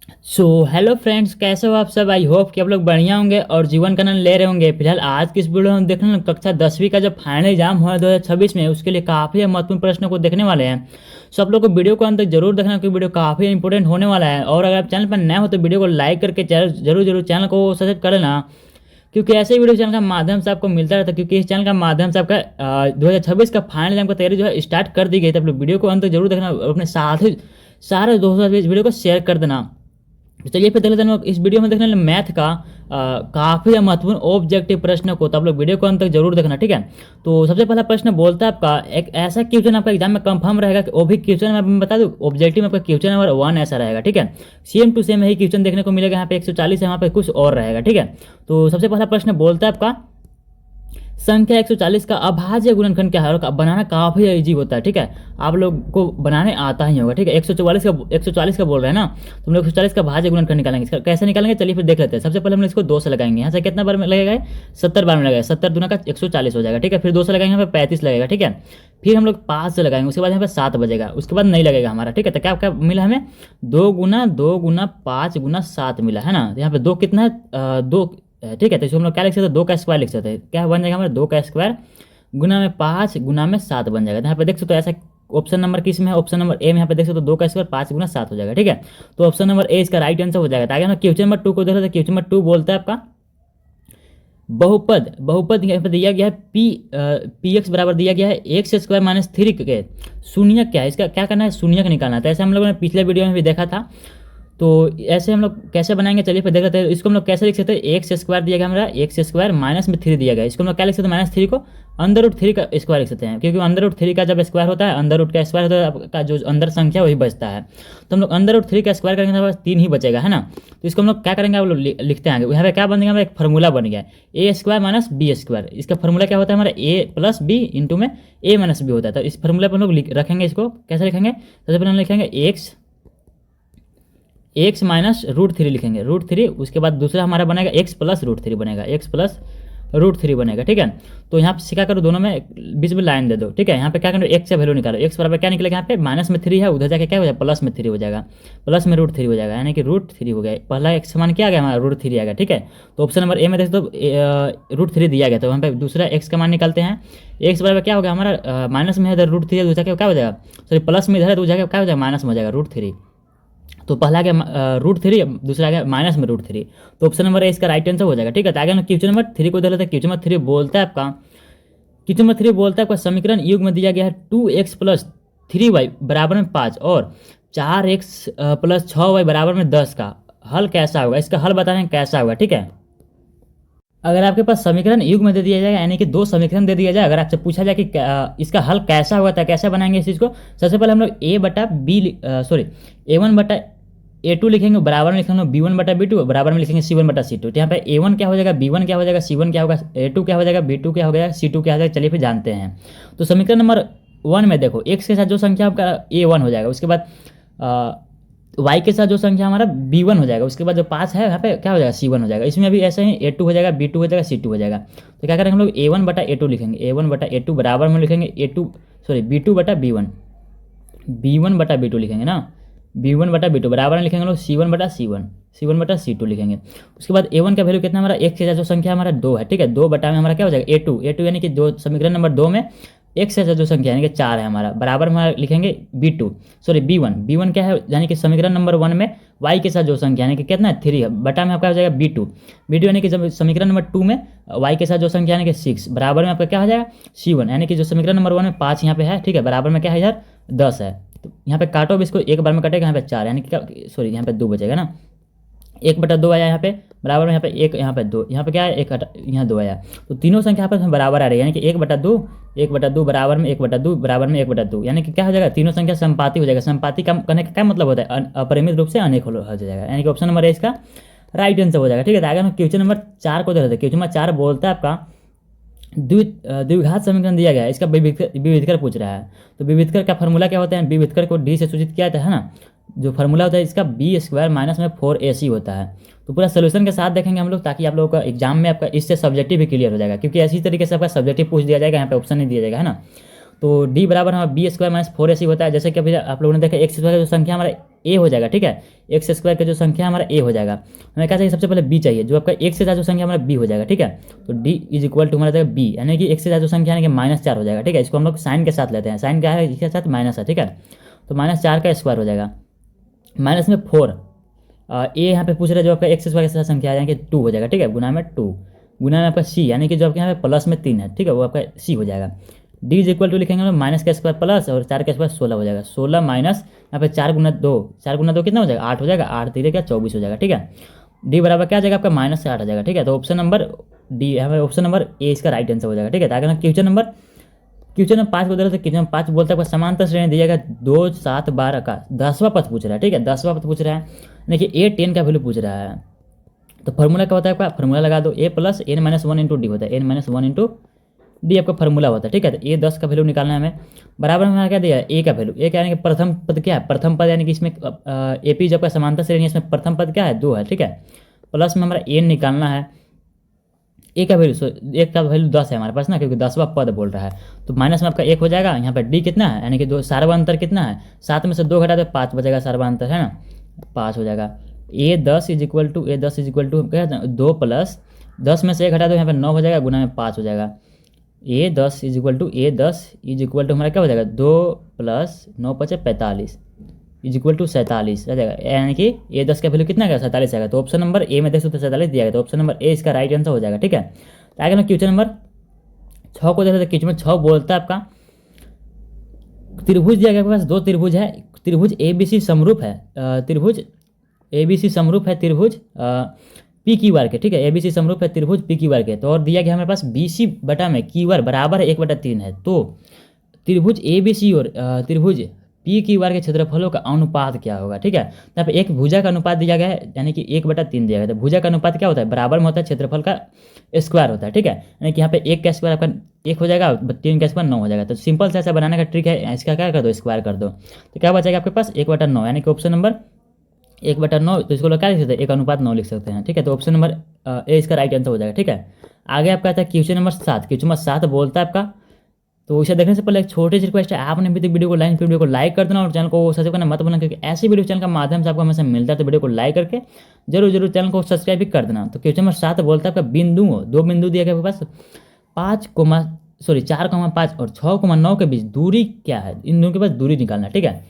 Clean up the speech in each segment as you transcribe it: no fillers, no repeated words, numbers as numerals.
Hello friends, कैसे हो आप सब। आई होप कि आप लोग बढ़िया होंगे और जीवन का आनंद ले रहे होंगे। फिलहाल आज की इस वीडियो में देखने ना कक्षा 10वीं का जब फाइनल एग्जाम हुआ 2026 में, उसके लिए काफ़ी महत्वपूर्ण प्रश्नों को देखने वाले हैं। सो आप लोग को वीडियो को अंत तक जरूर देखना क्योंकि वीडियो काफ़ी इंपॉर्टेंट होने वाला है। और अगर आप चैनल पर नए हो तो वीडियो को लाइक करके जरूर जरूर चैनल को सब्सक्राइब कर लेना, क्योंकि ऐसे ही वीडियो चैनल के माध्यम से आपको मिलता रहता है। क्योंकि इस चैनल के माध्यम से आपका 2026 का फाइनल एग्जाम का तैयारी जो है स्टार्ट कर दी गई। तो आप लोग वीडियो को अंत तक जरूर देखना और अपने साथी सारे दोस्तों से इस वीडियो को शेयर कर देना। तो चलिए फिर देख लेते हैं इस वीडियो में देखने वाले मैथ का काफ़ी महत्वपूर्ण ऑब्जेक्टिव प्रश्न को। तो आप लोग वीडियो को अंत तक जरूर देखना, ठीक है। तो सबसे पहला प्रश्न बोलता है आपका एक ऐसा क्वेश्चन आपका एग्जाम में कंफर्म रहेगा कि वो भी क्वेश्चन मैं बता दूं, ऑब्जेक्टिव में आपका क्वेश्चन नंबर 1 ऐसा रहेगा, ठीक है। सेम टू सेम यही क्वेश्चन देखने को मिलेगा। यहाँ पे 140 है, वहाँ पे कुछ और रहेगा, ठीक है। तो सबसे पहला प्रश्न बोलता है आपका संख्या 140 का अभाज्य गुणनखंड क्या है। और बनाना काफी इजी होता है, ठीक है। आप लोग को बनाने आता ही होगा, ठीक है। 144 का बोल रहे हैं ना, तो हम लोग 140 का भाज्य गुणनखंड निकालेंगे। इसका कैसे निकालेंगे चलिए फिर देख लेते हैं। सबसे पहले हम लोग इसको 2 से लगाएंगे। यहाँ से कितना बार में लगेगा, 70 बार में लगेगा। 70 दूना का 140 हो जाएगा, ठीक है। फिर 2 से लगाएंगे, यहाँ पे 35 लगेगा, ठीक है। फिर हम लोग 5 से लगाएंगे, उसके बाद यहाँ पे 7 बजेगा, उसके बाद नहीं लगेगा हमारा, ठीक है। तो क्या क्या मिला हमें, 2 गुना 5 गुना 7 मिला है ना। तो यहाँ पे 2 कितना है, 2, ठीक है। तो इसको हम लोग क्या लिख सकते हैं, 2 का स्क्वायर लिख सकते हैं। क्या बन जाएगा हमारा, 2 का स्क्वायर गुना में 5 गुना में 7 बन जाएगा। तो यहाँ पे देख सकते हो ऐसा ऑप्शन नंबर किस में है, ऑप्शन नंबर ए में। यहाँ पे देख सकते हो 2 का स्क्वायर 5 गुना 7 हो जाएगा, ठीक है। तो ऑप्शन नंबर ए इसका राइट आंसर हो जाएगा। तो आगे हम क्वेश्चन नंबर 2 को देख रहे थे। क्वेश्चन नंबर 2 बोलता है आपका बहुपद बहुपद यहाँ पे दिया गया है पी एक्स बराबर दिया गया है एक्स स्क्वायर माइनस 3 के शून्य क्या है। इसका क्या करना है, शून्य का निकालना था। ऐसे हम लोगों ने पिछले वीडियो में भी देखा था। तो ऐसे हम लोग कैसे बनाएंगे चलिए फिर देख लेते हैं। इसको हम लोग कैसे लिख सकते हैं, एक्स स्क्वायर दिया गया हमारा, एक्स स्क्वायर माइनस में 3 दिया गया। इसको हम लोग क्या लिख सकते हैं, -3 को अंडर रूट 3 का स्क्वायर लिख सकते हैं। क्योंकि अंडर रूट 3 का जब स्क्वायर होता है, अंडर रूट का स्क्वायर होता है, आपका जो अंदर संख्या वही बचता है। तो हम लोग अंडर रूट 3 का स्क्वायर करेंगे तो 3 ही बचेगा, है ना। तो इसको हम लोग क्या करेंगे, आप लोग लिखते हैं आगे। यहाँ पे क्या बन गया हमारा, एक फार्मूला बन गया ए स्क्वायर माइनस बी स्क्वायर। इसका फार्मूला क्या होता है हमारा, ए प्लस बी इंटू में ए माइनस बी होता है। तो इस फार्मूला पर हम लोग रखेंगे। इसको कैसे लिखेंगे, सबसे पहले हम लिखेंगे एक्स माइनस रूट 3 लिखेंगे, रूट 3। उसके बाद दूसरा हमारा बनेगा एक्स प्लस रूट 3 बनेगा, एक्स प्लस रूट 3 बनेगा, ठीक है। तो यहाँ पे क्या करो, दोनों में बीच में लाइन दे दो, ठीक है। यहाँ पे क्या करो, एक्स से वैल्यू निकालो। एक्स बराबर क्या निकलेगा, यहाँ पे माइनस में 3 है, उधर जाके क्या हो जाएगा, प्लस में 3 हो जाएगा, प्लस में रूट 3 हो जाएगा, यानी कि रूट 3 हो गया। पहला एक्स मान क्या आ गया हमारा, रूट 3 आ गया, ठीक है। तो ऑप्शन नंबर ए में देखो तो रूट 3 दिया गया, तो वहाँ पे दूसरा एक्स का मान निकालते हैं। एक्स बराबर क्या हो गया हमारा, माइनस में है इधर रूट 3 है, दूसरा क्या हो जाएगा, सॉरी प्लस में इधर है तो जाके क्या हो जाएगा, माइनस में हो जाएगा रूट 3। तो पहला आ गया रूट 3, दूसरा आ गया माइनस में रूट 3। तो ऑप्शन नंबर ए इसका राइट आंसर हो जाएगा, ठीक है। तो आगे हम क्वेश्चन नंबर 3 को देख लेते हैं। क्वेश्चन नंबर 3 बोलता है आपका, क्वेश्चन नंबर 3 बोलता है आपका समीकरण युग में दिया गया है 2x प्लस 3y बराबर में 5 और 4x प्लस 6y बराबर में 10 का हल कैसा होगा। इसका हल बताना है कैसा होगा, ठीक है। अगर आपके पास समीकरण युग में दे दिया जाए, यानी कि 2 समीकरण दे दिया जाए, अगर आपसे पूछा जाए कि इसका हल कैसा होगा, तो कैसे बनाएंगे इस चीज़ को। सबसे पहले हम लोग ए बटा बी सॉरी A1 बटा A2 लिखेंगे, बराबर में लिखेंगे B1 बटा B2, बराबर में लिखेंगे C1 बटा C2। तो यहाँ पे A1 क्या हो जाएगा, B1 क्या हो जाएगा, C1 क्या होगा, A2 क्या हो जाएगा, B2 क्या हो जाएगा, C2 क्या हो जाएगा। चलिए फिर जानते हैं। तो समीकरण नंबर 1 में देखो, एक्स के साथ जो संख्या आपका A1 हो जाएगा, उसके बाद वाई के साथ जो संख्या हमारा B1 हो जाएगा, उसके बाद जो 5 है यहाँ पे क्या हो जाएगा, C1 हो जाएगा। इसमें भी ऐसे ही A2 हो जाएगा, B2 हो जाएगा, C2 हो जाएगा। तो क्या करेंगे हम लोग A1 बटा A2 लिखेंगे, A1 बटा A2 बराबर में लिखेंगे B2 बटा B1, B1 बटा B2 लिखेंगे ना, B1 बटा B2 बराबर में लिखेंगे हम लोग C1 बटा C1, C1 बटा C2 लिखेंगे। उसके बाद A1 का वैल्यू कितना हमारा, एक के साथ जो संख्या हमारा 2 है, ठीक है। 2 बटा में हमारा क्या हो जाएगा A2 यानी कि दो, समीकरण नंबर 2 में एक से जो संख्या यानी कि 4 है हमारा, बराबर में हमारा लिखेंगे B1 क्या है, यानी कि समीकरण नंबर 1 में y के साथ जो संख्या यानी कि कितना है 3 है, बटा में आपका हो जाएगा B2 यानी कि समीकरण नंबर 2 में y के साथ जो संख्या यानी कि 6, बराबर में आपका क्या हो जाएगा C1, यानी कि जो समीकरण नंबर 1 में 5 यहाँ पे है, ठीक है, बराबर में क्या है इधर 10 है। तो यहाँ पे काटो, अब इसको एक बार में कटेगा, यहाँ पे 4 यानी कि क्या, सॉरी यहाँ पे 2 बचेगा ना, 1/2 आया यहाँ पे, बराबर में यहाँ पे 1, यहाँ पे 2, यहाँ पे क्या है 1, यहाँ 2 आया। तो तीनों संख्या यहाँ पे बराबर आ रही है, यानी कि 1/2 1/2 बराबर में 1/2 बराबर में 1/2, यानी कि क्या हो जाएगा, तीनों संख्या संपाती हो जाएगा। संपाती का करने का क्या मतलब होता है, अपरिमित रूप से अनेक हो जाएगा, यानी कि ऑप्शन नंबर ए इसका राइट आंसर हो जाएगा, ठीक है। तो आगे हम क्वेश्चन नंबर 4 को देख लेते हैं। क्वेश्चन नंबर 4 बोलता है आपका द्विघात समीकरण दिया गया है, इसका विविधकर पूछ रहा है। तो विविधकर का फॉर्मूला क्या होता है, विविधकर को डी से सूचित किया जाता है ना। जो फार्मूला होता है इसका B² माइनस में 4AC होता है। तो पूरा सोल्यूशन के साथ देखेंगे हम लोग, ताकि आप लोगों का एग्जाम में आपका इससे सब्जेक्टिव भी क्लियर हो जाएगा, क्योंकि ऐसी तरीके से आपका सब्जेक्टिव पूछ दिया जाएगा, यहाँ पे ऑप्शन नहीं दिया जाएगा, है ना। तो D बराबर हमारा B² माइनस 4AC होता है। जैसे कि अभी आप लोगों ने देखा एक्स स्क्वायर जो संख्या हमारा ए हो जाएगा, ठीक है। एक्स स्क्वायर का जो संख्या हमारा ए हो जाएगा। हमें क्या चाहिए, सबसे पहले बी चाहिए, जो आपका एक से ज़्यादा जो संख्या हमारा बी हो जाएगा, ठीक है। तो डी इज इक्वल टू हमारा जाएगा बी, यानी कि एक से ज़्यादा जो संख्या यानी कि -4 हो जाएगा, ठीक है। इसको हम लोग साइन के साथ लेते हैं, साइन क्या है, इसके साथ माइनस है, ठीक है। तो -4 का स्क्वायर हो जाएगा, माइनस में 4, ए यहाँ पे पूछ रहा है जो आपका एक्स स्क्वायर के साथ संख्या है, यानी कि 2 हो जाएगा, ठीक है। गुना में 2, गुना में आपका सी, यानी कि जो आपके यहाँ पे प्लस में 3 है, ठीक है, वो आपका सी हो जाएगा। डी इज इक्वल टू लिखेंगे हम माइनस का स्क्वायर प्लस और 4 का स्क्वायर 16 हो जाएगा, 16 माइनस यहाँ पे 4 गुना 2, 4 गुना 2 कितना हो जाएगा, 8 हो जाएगा, 8 3 क्या 24 हो जाएगा, ठीक है। डी बराबर क्या आ जाएगा आपका -8 आ जाएगा, ठीक है। तो ऑप्शन नंबर डी यहाँ पे ऑप्शन नंबर ए इसका राइट आंसर हो जाएगा, ठीक है। तो आगे क्वेश्चन नंबर 5 बोल रहे थे, क्वेश्चन नंबर 5 बोलता है आपका समांतर श्रेणी दिया गया 2 7 12 का 10वां पद पूछ रहा है, ठीक है। 10वां पद पूछ रहा है, देखिए ए 10 का वैल्यू पूछ रहा है। तो फार्मूला क्या होता है आपका, फार्मूला लगा दो, A plus N minus 1 into D होता है, एन माइनस 1 इंटू डी आपका फार्मूला होता है, ठीक है। तो ए 10 का वैल्यू निकालना है हमें, बराबर में हमारा क्या दिया है, ए का वैल्यू, ए क्या यानी कि प्रथम पद क्या है, प्रथम पद यानी कि इसमें ए पी जब का समांतर श्रेणी है, इसमें प्रथम पद क्या है 2 है, ठीक है। प्लस में हमारा एन निकालना है, ए का वैल्यू एक का वैल्यू 10 है हमारे पास ना, क्योंकि 10वां पद बोल रहा है। तो माइनस में आपका 1 हो जाएगा, यहाँ पर डी कितना है, यानी कि 2, सारवा अंतर कितना है, 7 में से 2 घटा दो 5 बचेगा, सारवा अंतर है ना 5 हो जाएगा। ए 10 इज इक्वल टू क्या 2 प्लस 10 में से 1 घटा दो, यहाँ पे 9 हो जाएगा, गुना में 5 हो जाएगा। ए 10 इज इक्वल टू हमारा क्या हो जाएगा 2 प्लस 9 5 45 इज इक्वल टू 47 आ जाएगा, यानी कि ए 10 का वैल्यू कितना आएगा 47 आएगा। तो ऑप्शन नंबर ए में देख सकते 47 दिया गया, तो ऑप्शन नंबर ए इसका राइट आंसर हो जाएगा, ठीक है। तो आगे मैं क्वेश्चन नंबर 6 को देखते हैं। क्वेश्चन नंबर 6 बोलता है आपका त्रिभुज दिया गया, आपके पास 2 त्रिभुज है, त्रिभुज ए बी सी समरूप है, त्रिभुज ए बी सी समरूप है, त्रिभुज पी क्यू आर के, ठीक है। ए बी सी समरूप है त्रिभुज पी क्यू आर के। तो और दिया गया हमारे पास बी सी बटा में क्यू आर बराबर है 1/3 है। तो त्रिभुज ए बी सी और त्रिभुज पी क्यू आर के क्षेत्रफलों का अनुपात क्या होगा, ठीक है। यहाँ पे एक भुजा का अनुपात दिया गया है, यानी कि 1/3 दिया गया है। तो भुजा का अनुपात क्या होता है, बराबर में होता है क्षेत्रफल का स्क्वायर होता है, ठीक है। यानी कि यहाँ पे 1 का स्क्वायर आपका 1 हो जाएगा, 3 का स्क्वायर 9 हो जाएगा। तो सिंपल से ऐसा बनाने का ट्रिक है, इसका क्या कर दो स्क्वायर कर दो, तो क्या बचेगा आपके पास 1/9, यानी कि ऑप्शन नंबर 1/9। तो इसको लोग क्या लिख सकते हैं 1/9 लिख सकते हैं, ठीक है। तो ऑप्शन नंबर ए इसका राइट आंसर हो जाएगा, ठीक है। आगे आपका आता है क्वेश्चन नंबर 7। क्वेश्चन नंबर 7 बोलता है आपका, तो इसे देखने से पहले एक छोटी सी रिक्वेस्ट है, आपने अभी तक वीडियो को लाइक कर देना और चैनल को सब्सक्राइब करना मत भूलना, क्योंकि ऐसी वीडियो चैनल का माध्यम से आपको हमेशा मिलता है। तो वीडियो को लाइक करके जरूर चैनल को सब्सक्राइब भी कर देना। तो क्वेश्चन नंबर 7 बोलता है आपका बिंदुओं 2 बिंदु दिया गया आपके पास 4,5 और 6,9 के बीच दूरी क्या है, इन दोनों के पास दूरी निकालना है, ठीक है।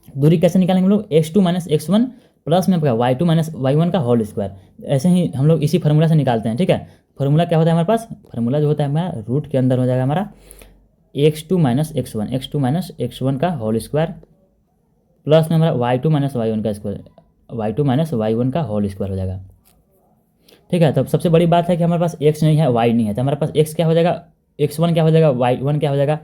दूरी कैसे निकालेंगे हम लोग, x2 माइनस x1 प्लस में आपका y2 माइनस y1 का होल स्क्वायर। ऐसे ही हम लोग इसी फार्मूला से निकालते हैं, ठीक है। फार्मूला क्या होता है हमारे पास, फार्मूला जो होता है हमारा रूट के अंदर हो जाएगा हमारा x2 माइनस x1 का होल स्क्वायर प्लस में हमारा y2 माइनस y1 का स्क्वायर, y2 माइनस y1 का होल स्क्वायर हो जाएगा, ठीक है। तो सबसे बड़ी बात है कि हमारे पास x नहीं है y नहीं है, तो हमारे पास x क्या हो जाएगा, x1 क्या हो जाएगा, y1 क्या हो जाएगा,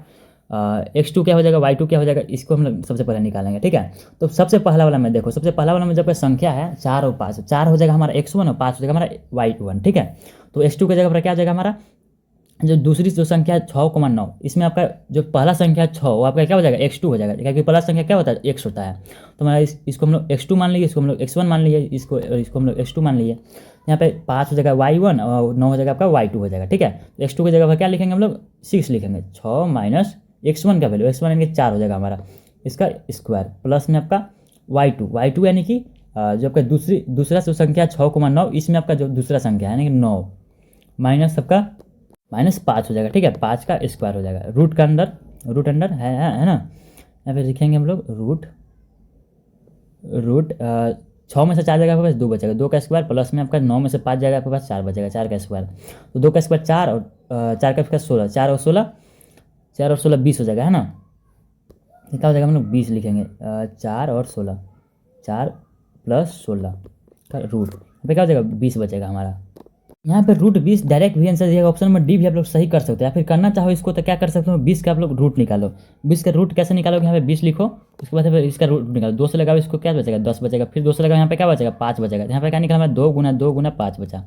x2 क्या हो जाएगा, y2 क्या हो जाएगा, इसको हम लोग सबसे पहले निकालेंगे, ठीक है। तो सबसे पहला वाला में देखो, सबसे पहला वाला में जब संख्या है 4 और 5, 4 हो जाएगा हमारा x1 और 5 हो जाएगा हमारा y1, ठीक है। तो x2 की जगह पर क्या आ जाएगा हमारा, जो दूसरी जो संख्या है 6,9, इसमें आपका जो पहला संख्या है 6 वो आपका क्या हो जाएगा x2 हो जाएगा, क्योंकि पहला संख्या क्या होता है x होता है। तो हमारा इसको हम लोग x2 मान लिए, इसको हम लोग x1 मान लिए, इसको हम लोग x2 मान लिए। यहाँ पे 5 हो जाएगा y1 और 9 हो जाएगा आपका y2 हो जाएगा, ठीक है। तो x2 की जगह पर क्या लिखेंगे हम लोग 6 लिखेंगे, 6 माइनस x1 का वैल्यू, x1 यानी कि 4 हो जाएगा हमारा, इसका स्क्वायर प्लस में आपका y2 यानी कि जो आपका दूसरा जो संख्या 6,9, इसमें आपका जो दूसरा संख्या है यानी कि 9 माइनस आपका -5 हो जाएगा, ठीक है। 5 का स्क्वायर हो जाएगा, रूट अंडर है ना। यहाँ पे लिखेंगे हम लोग रूट 6 में से 4 जाएगा आपके पास 2 बचेगा, 2 का स्क्वायर प्लस में आपका 9 में से 5 जाएगा आपके पास 4 बचेगा, 4 का स्क्वायर। तो 2 का स्क्वायर 4 और 4 का स्क्वायर 16, 4 और 16 20 हो जाएगा, है ना। क्या हो जाएगा हम लोग 20 लिखेंगे, 4 और 16, 4 प्लस 16 का रूट, यहाँ पे क्या हो जाएगा 20 बचेगा हमारा। यहाँ पे रूट 20 डायरेक्ट भी आंसर दिएगा, ऑप्शन नंबर डी भी आप लोग सही कर सकते हैं। या फिर करना चाहो इसको तो क्या कर सकते हो, 20 का आप लोग रूट निकालो। 20 का रूट कैसे निकालोगे, यहाँ पे 20 लिखो, उसके बाद फिर इसका रूट निकालो, 2 से लगाओ, इसको क्या बचेगा 10 बचेगा, फिर 2 से लगाओ, यहाँ पे क्या बचेगा 5 बचेगा। यहाँ पे क्या निकाला हमारा 2 गुना 5 बचा।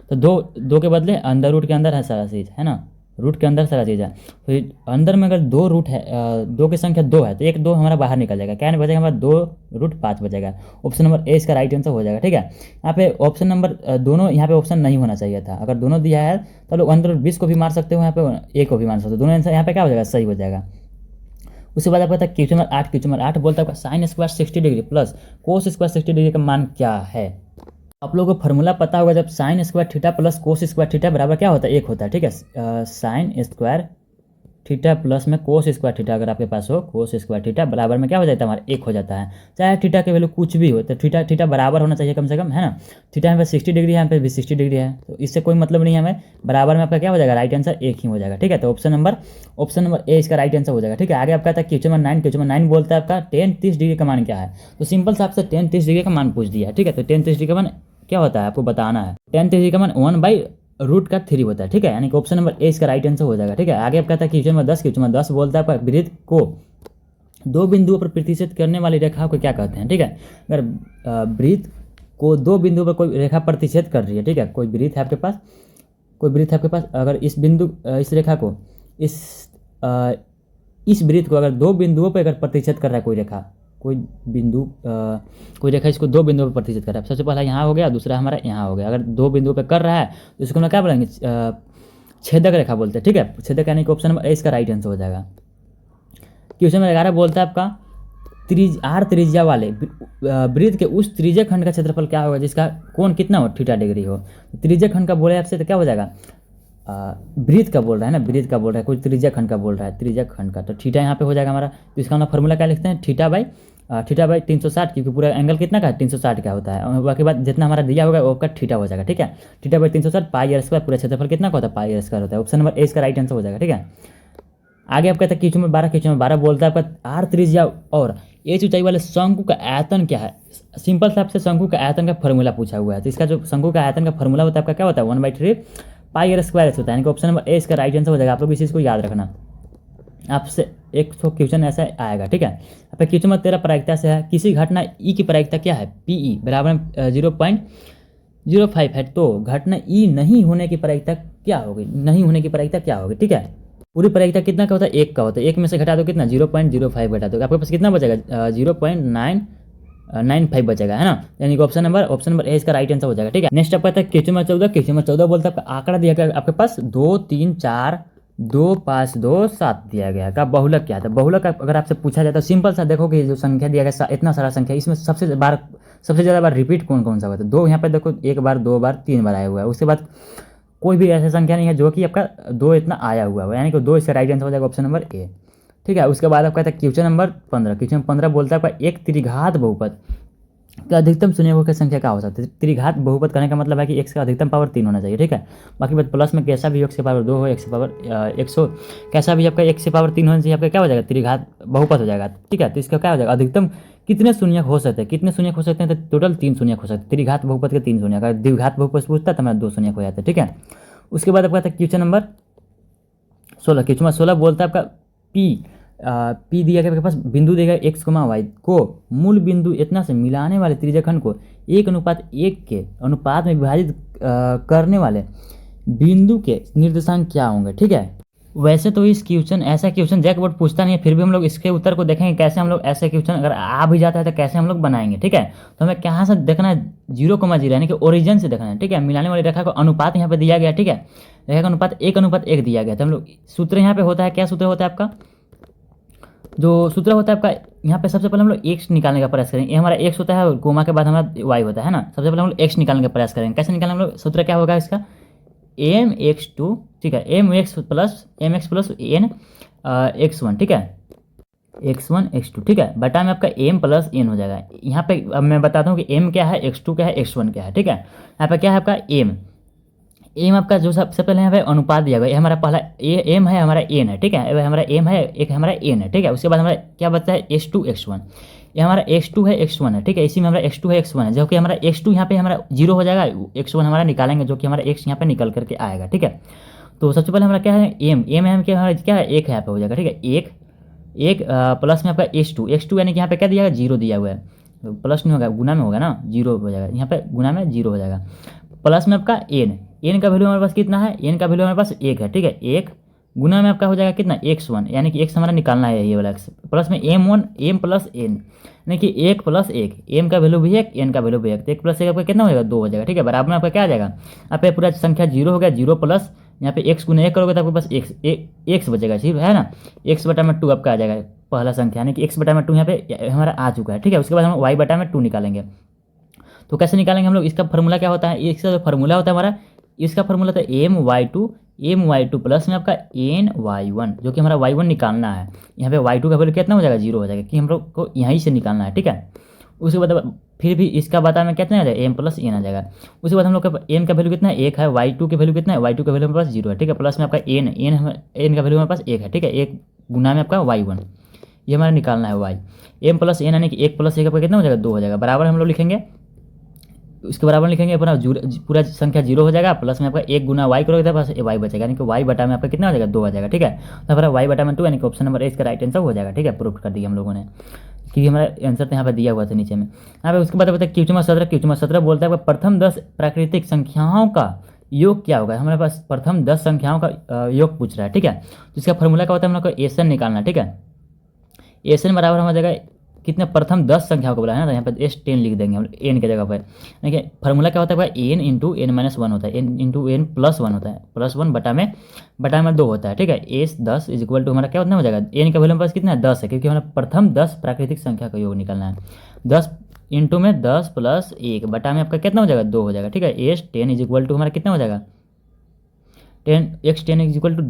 तो 2 के बदले अंदर रूट के अंदर है सारा चीज़, है ना, रूट के अंदर सारा चीज़ है। फिर अंदर में अगर 2 रूट है, 2 की संख्या 2 है, तो 1 2 हमारा बाहर निकल जाएगा, क्या नहीं बचेगा हमारा 2 रूट 5 बचेगा। ऑप्शन नंबर ए इसका राइट आंसर हो जाएगा, ठीक है। यहाँ पे ऑप्शन नंबर दोनों, यहाँ पे ऑप्शन नहीं होना चाहिए था, अगर दोनों दिया है तो लोग अंदर 20 को भी मार सकते हो, यहाँ पे ए को भी मार सकते हो, दोनों आंसर यहाँ पे क्या हो जाएगा सही हो जाएगा। उसके बाद आपका था क्वेश्चन नंबर 8। क्वेश्चन नंबर 8 बोलता है आपका sine square 60 degree plus cos square 60 degree का मान क्या है। आप लोगों को फार्मूला पता होगा, जब sine square theta plus cos square theta बराबर क्या होता है, एक होता है, ठीक है। साइन स्क्वायर थीटा प्लस में कोस स्क्वायर थीटा अगर आपके पास हो, कोस स्क्वायर थीटा बराबर में क्या हो जाता है हमारा, एक हो जाता है। चाहे थीटा की वैल्यू कुछ भी हो, तो थीटा थीटा बराबर होना चाहिए कम से कम, है ना। थीटा यहाँ पे 60 डिग्री है, यहाँ पे भी 60 डिग्री है, तो इससे कोई मतलब नहीं है हमें। बराबर में आपका क्या हो जाएगा, राइट आंसर एक ही हो जाएगा, ठीक है। तो ऑप्शन नंबर ए इसका राइट आंसर हो जाएगा, ठीक है। आगे आपका था क्वेश्चन नंबर 9। क्वेश्चन नंबर 9 बोलता है आपका tan 30 डिग्री का मान क्या है। तो सिंपल से आपसे tan 30 डिग्री का मान पूछ दिया है, ठीक है। तो tan 30 डिग्री का मान क्या होता है आपको बताना है। tan 30 डिग्री का मान 1/√3 होता है, ठीक है। यानी कि ऑप्शन नंबर ए इसका राइट आंसर हो जाएगा, ठीक है। आगे आपका था क्वेश्चन नंबर 10। क्वेश्चन नंबर 10 बोलता है आपका वृत्त को दो बिंदुओं पर प्रतिच्छेद करने वाली रेखा को क्या कहते हैं, ठीक है। अगर वृत्त को दो बिंदुओं पर कोई रेखा प्रतिच्छेद कर रही है, ठीक है, कोई वृत्त है आपके पास, अगर इस रेखा को इस वृत्त को अगर दो बिंदुओं पर अगर प्रतिच्छेद कर रहा है कोई रेखा, कोई रेखा इसको दो बिंदुओं पर प्रतिच्छेद कर रहा है। सबसे पहला यहाँ हो गया, दूसरा हमारा यहाँ हो गया। अगर दो बिंदुओं पर कर रहा है तो इसको हम क्या बोलेंगे, छेदक रेखा बोलते हैं, ठीक है। छेदक यानी कि ऑप्शन नंबर ए इसका राइट आंसर हो जाएगा। क्वेश्चन नंबर 11 बोलता है आपका आर त्रिज्या वाले वृत्त के उस त्रिज्या खंड का क्षेत्रफल क्या होगा जिसका कोण कितना हो, थीटा डिग्री हो। त्रिज्या खंड का बोले आपसे तो क्या हो जाएगा, वृत्त का बोल रहा है ना, वृत्त का बोल रहा है, कोई त्रिज्या खंड का बोल रहा है, त्रिज्या खंड का, तो थीटा यहाँ पे हो जाएगा हमारा। तो इसका हम फॉर्मूला क्या लिखते हैं, थीटा बाई 360, क्योंकि पूरा एंगल कितना का है, 360 का होता है। और बाकी बात जितना हमारा दिया होगा वो आपका थीटा हो जाएगा, ठीक है। Theta by 360 pi r square, पूरा क्षेत्रफल कितना का होता है, पाई आर स्क्वायर होता है। ऑप्शन नंबर ए इसका राइट आंसर हो जाएगा, ठीक है। आगे आपका क्वेश्चन नंबर 12। क्वेश्चन नंबर 12 बोलता है आपका आर त्रिज्या और एच ऊंचाई वाले शंकु का आयतन क्या है। सिंपल से आपसे शंकु का आयतन का फॉर्मूला पूछा हुआ है। तो इसका जो शंकु का आयतन का फॉर्मूला होता है आपका क्या होता है, 1/3 पाई आर स्क्वायर होता है। यानी कि ऑप्शन नंबर ए इसका राइट आंसर हो जाएगा। आप लोग इस चीज़ को याद रखना, आपसे एक तो क्वेश्चन ऐसा आएगा, ठीक है। आपका क्वेश्चन नंबर 13 प्रायिकता से है, किसी घटना ई की प्रायिकता क्या है, पीई बराबर 0.05 है, तो घटना ई नहीं होने की प्रायिकता क्या होगी, ठीक है। पूरी प्रायिकता कितना का होता है, एक का होता है, एक में से घटा दो कितना, 0.05 घटा दो, आपके पास कितना बचेगा, 0.995 बचेगा, है ना। यानी कि ऑप्शन नंबर ए इसका राइट आंसर हो जाएगा, ठीक है। नेक्स्ट आपका क्वेश्चन नंबर 14। क्वेश्चन नंबर 14 बोलता है आपका आंकड़ा दिया गया आपके पास 2 3 4 2 5 2 7 दिया गया का बहुलक क्या था। बहुलक अगर आपसे पूछा जाए तो सिंपल सा देखो कि जो संख्या दिया गया इतना सारा संख्या, इसमें सबसे ज़्यादा बार रिपीट कौन सा हुआ था, दो यहाँ पे देखो, एक बार, दो बार, 3 बार आया हुआ है। उसके बाद कोई भी ऐसी संख्या नहीं है जो कि आपका दो इतना आया हुआ है, यानी कि 2 इसका राइट आंसर हो जाएगा, ऑप्शन नंबर ए, ठीक है। उसके बाद आपका क्वेश्चन नंबर 15। क्वेश्चन नंबर 15 बोलता है आपका एक त्रिघात बहुपद का अधिकतम शून्य की संख्या क्या हो सकती है। त्रिघात बहुपद करने का मतलब है कि x का अधिकतम पावर 3 होना चाहिए, ठीक है। बाकी बात प्लस में कैसा भी x की पावर 2 हो, x की पावर 100 कैसा भी आपका x की पावर 3 होना चाहिए, आपका क्या हो जाएगा, त्रिघात बहुपद हो जाएगा, ठीक है। तो इसका क्या हो जाएगा, अधिकतम कितने शून्य हो सकते हैं, तो टोटल 3 शून्य हो सकते हैं। त्रिघात बहुपद के 3 शून्य, अगर द्विघात बहुपद पूछता तो हमारा 2 शून्य हो जाता है, ठीक है। उसके बाद आपका क्वेश्चन नंबर 16। क्वेश्चन नंबर 16 बोलता है आपका पी दिया गया आपके पास बिंदु देगा x, y को मूल बिंदु इतना से मिलाने वाले त्रिज्याखंड को 1:1 के अनुपात में विभाजित करने वाले बिंदु के निर्देशांक क्या होंगे, ठीक है। वैसे तो ऐसा क्वेश्चन जैक बोर्ड पूछता नहीं है, फिर भी हम लोग इसके उत्तर को देखेंगे कैसे हम लोग ऐसे क्वेश्चन अगर आ भी जाता है तो कैसे हम लोग बनाएंगे, ठीक है। तो हमें कहाँ से देखना है, 0,0 यानी कि ओरिजिन से देखना है, ठीक है। मिलाने वाली रेखा को अनुपात यहाँ पे दिया गया, ठीक है। रेखा का अनुपात 1:1 दिया गया। तो हम लोग सूत्र यहाँ पे होता है, क्या सूत्र होता है आपका, जो सूत्र होता है आपका यहाँ पे सबसे पहले हम लोग x निकालने का प्रयास करेंगे। ये हमारा x होता है, कोमा के बाद हमारा y होता है ना। सबसे पहले हम लोग x निकालने का प्रयास करेंगे। कैसे निकालेंगे हम लोग, सूत्र क्या होगा इसका, mx2, ठीक है, mx प्लस n x1, ठीक है, x1 x2, ठीक है, बटा में आपका m प्लस n हो जाएगा। यहाँ पे अब मैं बताता हूँ कि m क्या है, x2 क्या है, x1 क्या है, ठीक है। यहाँ पे क्या है आपका m आपका जो सबसे पहले यहाँ पे अनुपात दिया गया, ये हमारा पहला m है, हमारा n है, ठीक है, हमारा m है, एक हमारा n है, ठीक है। उसके बाद हमारा क्या बचता है, h2 x1, ये हमारा x2 है x1 है, ठीक है। इसी में हमारा x2 है x1 है, जो कि हमारा x2 यहाँ पे हमारा 0 हो जाएगा, x1 हमारा निकालेंगे जो कि हमारा x यहाँ पे निकल करके आएगा, ठीक है। तो सबसे पहले हमारा क्या है, m क्या है, एक यहाँ पे हो जाएगा, ठीक है। एक प्लस में आपका x2 यानी कि यहाँ पे क्या दिया गया, 0 दिया हुआ है, प्लस नहीं होगा, गुना में होगा ना, 0 हो जाएगा, यहाँ पे गुना में 0 हो जाएगा। प्लस में आपका n का वैल्यू हमारे पास कितना है, n का वैल्यू हमारे पास 1 है, ठीक है। 1 गुना में आपका हो जाएगा कितना x1, यानी कि x हमारा निकालना है ये वाला x, प्लस में m1 m प्लस n, यानी कि 1 प्लस 1, m का वैल्यू भी 1 n का वैल्यू भी 1, तो 1 प्लस 1 आपका कितना हो जाएगा 2 हो जाएगा। ठीक है, बराबर में आपका क्या आ जाएगा, यहाँ पे पूरा संख्या जीरो हो गया, जीरो प्लस यहाँ पे x गुना 1 करोगे तो आपके पास x बचेगा, ठीक है ना, x बटा में 2 आपका आ जाएगा पहला संख्या, यानी कि x बटा में 2 यहाँ पे हमारा आ चुका है। ठीक है, उसके बाद हम y बटा में 2 निकालेंगे। तो कैसे निकालेंगे हम लोग, इसका फॉर्मूला क्या होता है, इसका जो फॉर्मूला होता है हमारा, इसका फॉर्मूला होता है m y2 प्लस में आपका ny1, जो कि हमारा y1 निकालना है। यहाँ पे y2 का वैल्यू कितना हो जाएगा, जीरो हो जाएगा, कि हम लोग को यहीं से निकालना है। ठीक है, उसके बाद फिर भी इसका बता में कितना आ जाएगा, m प्लस n आ जाएगा। उसके बाद हम लोग का m का वैल्यू कितना है, 1 है, y2 की वैल्यू कितना है, y2 का वैल्यू हमारे पास 0 है। ठीक है, प्लस में आपका n का वैल्यू हमारे पास 1 है। ठीक है, 1 गुना में आपका y1, ये हमारा निकालना है y, m प्लस n यानी कि 1 प्लस 1 आपका कितना हो जाएगा, 2 हो जाएगा, बराबर हम लोग लिखेंगे, उसके बराबर लिखेंगे अपना पूरा संख्या जीरो हो जाएगा, प्लस में आपका 1 गुना y करोगे तो बस y बचेगा, यानी कि y बटा में आपका कितना हो जाएगा, 2 आ जाएगा। ठीक है, तो हमारा y बटा में 2 यानी कि ऑप्शन नंबर ए इसका राइट आंसर हो जाएगा। ठीक है, प्रूव कर दिया हम लोगों ने, क्योंकि हमारा आंसर तो यहाँ पर दिया हुआ था नीचे में। यहाँ पे उसके बाद बताए क्वेश्चन 17 बोलता है प्रथम 10 प्राकृतिक संख्याओं का योग क्या होगा। हमारे पास प्रथम 10 संख्याओं का योग पूछ रहा है। ठीक है, तो इसका फॉर्मूला क्या होता है, हम लोग को एसन निकालना। ठीक है, एसन बराबर हो जाएगा कितने, प्रथम 10 संख्याओं को बोला है ना, तो यहाँ पर s10 लिख देंगे हम n की जगह पर। देखिए फॉर्मूला क्या होता है, n इंटू n माइनस 1 होता है, n इंटू n प्लस 1 होता है, प्लस 1 बटा में 2 होता है। ठीक है, s10 इज इक्वल टू हमारा क्या होता हो जाएगा, n का वैल्यू हमारे पास कितना है 10 है, क्योंकि हमारा प्रथम 10 प्राकृतिक संख्या का योग निकालना है। 10 इंटू में 10 प्लस 1 बटा में आपका कितना हो जाएगा, 2 हो जाएगा। ठीक है, s10 इज इक्वल टू हमारा कितना हो जाएगा, 10 इज इक्वल टू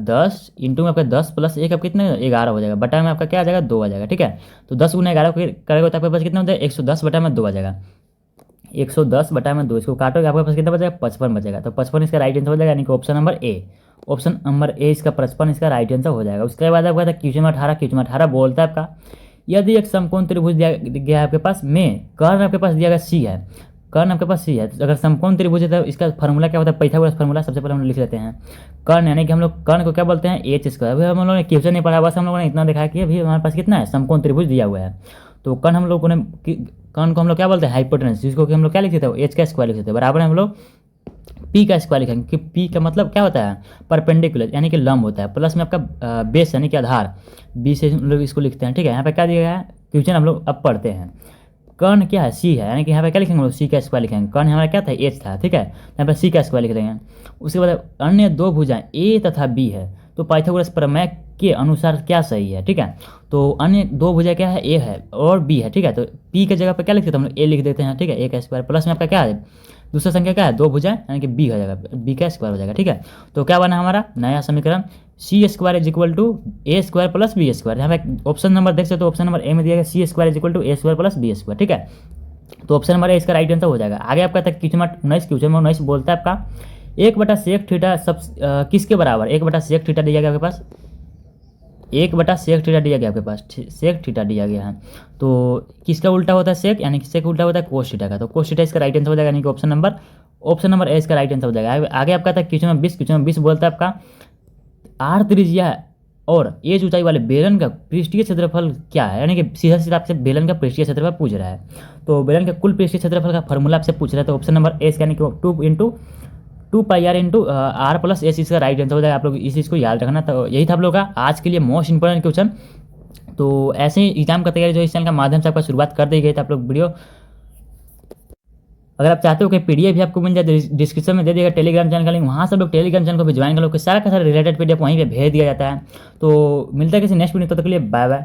10 इंटू में आपका 10 प्लस 1 आपका कितना 11 हो जाएगा, बटा में आपका क्या आ जाएगा, 2 आ जाएगा। ठीक है, तो 10 गुना 11 करेगा तो आपके पास कितना होता है, 110 बटा में 2 आ जाएगा, 110 बटा में 2, इसको काटोगे आपके पास कितना बचेगा, 55 बचेगा। तो 55 इसका राइट आंसर हो जाएगा, यानी कि ऑप्शन नंबर ए इसका 55 इसका राइट आंसर हो जाएगा। उसके बाद आपका क्वेश्चन 18 बोलता है आपका यदि एक समकोण त्रिभुज दिया गया है आपके पास में, कर्ण आपके पास दिया गया सी है, कर्ण आपके पास सी है, तो अगर समकोण त्रिभुज है तो इसका फॉर्मूला क्या होता है, पाइथागोरस फॉर्मूला सबसे पहले हम लोग लिख लेते हैं। कर्ण यानी कि हम लोग कर्ण को क्या बोलते हैं, एच स्क्वायर। अभी हम लोगों ने क्वेश्चन नहीं पढ़ा, बस हम लोगों ने इतना देखा कि अभी हमारे पास कितना है, समकोण त्रिभुज दिया हुआ है। तो कर्ण हम लोगों ने कर्ण को हम लोग क्या बोलते हैं, हाइपोटेनस, जिसको कि हम लोग क्या लिख देते हैं, एच का स्क्वायर लिख देते हैं, बराबर हम लोग पी का स्क्वायर लिखेंगे, कि पी का मतलब क्या होता है, परपेंडिकुलर यानी कि लंब होता है, प्लस में आपका बेस यानी कि आधार, बी से हम लोग इसको लिखते हैं। ठीक है, यहाँ पे क्या दिया गया है क्वेश्चन हम लोग अब पढ़ते हैं। कर्ण क्या है, सी है, यानी कि यहाँ पे क्या लिखेंगे हम लोग, सी का स्क्वायर लिखेंगे। कर्ण हमारा क्या था, एच था। ठीक है, यहाँ पे सी का स्क्वायर लिख देंगे। उसके बाद अन्य दो भुजाएं ए तथा बी है, तो पाइथागोरस प्रमेय के अनुसार क्या सही है। ठीक है, तो अन्य दो भुजा क्या है, ए है और बी है। ठीक है, तो पी के जगह पे क्या लिख देते हैं हम लोग, ए लिख देते हैं। ठीक है, ए का स्क्वायर प्लस में आपका क्या है, दूसरा संख्या क्या है, दो भुजाएं, यानी कि बी हो जाएगा, बी का स्क्वायर हो जाएगा। ठीक है, तो क्या बना हमारा नया समीकरण, C square is equal to A square plus B square. यहाँ पे ऑप्शन नंबर देख सकते हो, ऑप्शन नंबर ए में दिया गया C square is equal to A square plus B square. ठीक है, तो ऑप्शन नंबर ए इसका राइट आंसर हो जाएगा। आगे आपका था क्वेश्चन नंबर 19 बोलता है आपका 1/sec थीटा सब किसके बराबर, 1/sec थीटा दिया गया आपके पास, 1/sec थीटा दिया गया आपके पास, sec थीटा दिया गया है, तो किसका उल्टा होता है सेक, यानी कि सेक उल्टा होता है कोस थीटा का, तो कोस थीटा इसका राइट आंसर हो जाएगा, यानी कि ऑप्शन नंबर ए इसका राइट आंसर हो जाएगा। आगे आपका था क्वेश्चन नंबर 20 बोलता है आपका आर त्रिज्या और एज ऊंचाई वाले बेलन का पृष्ठीय क्षेत्रफल क्या है, यानी कि सीधा सीधा आपसे बेलन का पृष्ठीय क्षेत्रफल पूछ रहा है। तो बेलन का कुल पृष्ठीय क्षेत्रफल का फॉर्मूला आपसे पूछ रहा है, तो ऑप्शन नंबर ए यानी कि 2 इंटू आर प्लस एस इसका राइट आंसर हो जाएगा। आप लोग इस चीज़ को याद रखना। तो यही था आप लोग का आज के लिए मोस्ट इंपॉर्टेंट क्वेश्चन। तो ऐसे ही एग्जाम का तैयारी जो इस चैनल के माध्यम से आपका शुरुआत कर दी गई थी। आप लोग वीडियो अगर आप चाहते हो कि पीडीएफ भी आपको मिल जाए, डिस्क्रिप्शन में दे देगा टेलीग्राम चैनल का लिंक, वहाँ से लोग टेलीग्राम चैनल को भी ज्वाइन कर लो, सारा का सारा रिलेटेड पीडीएफ वहीं पे भेज दिया जाता है। तो मिलता है किसी नेक्स्ट वीडियो, तब तक के लिए बाय बाय।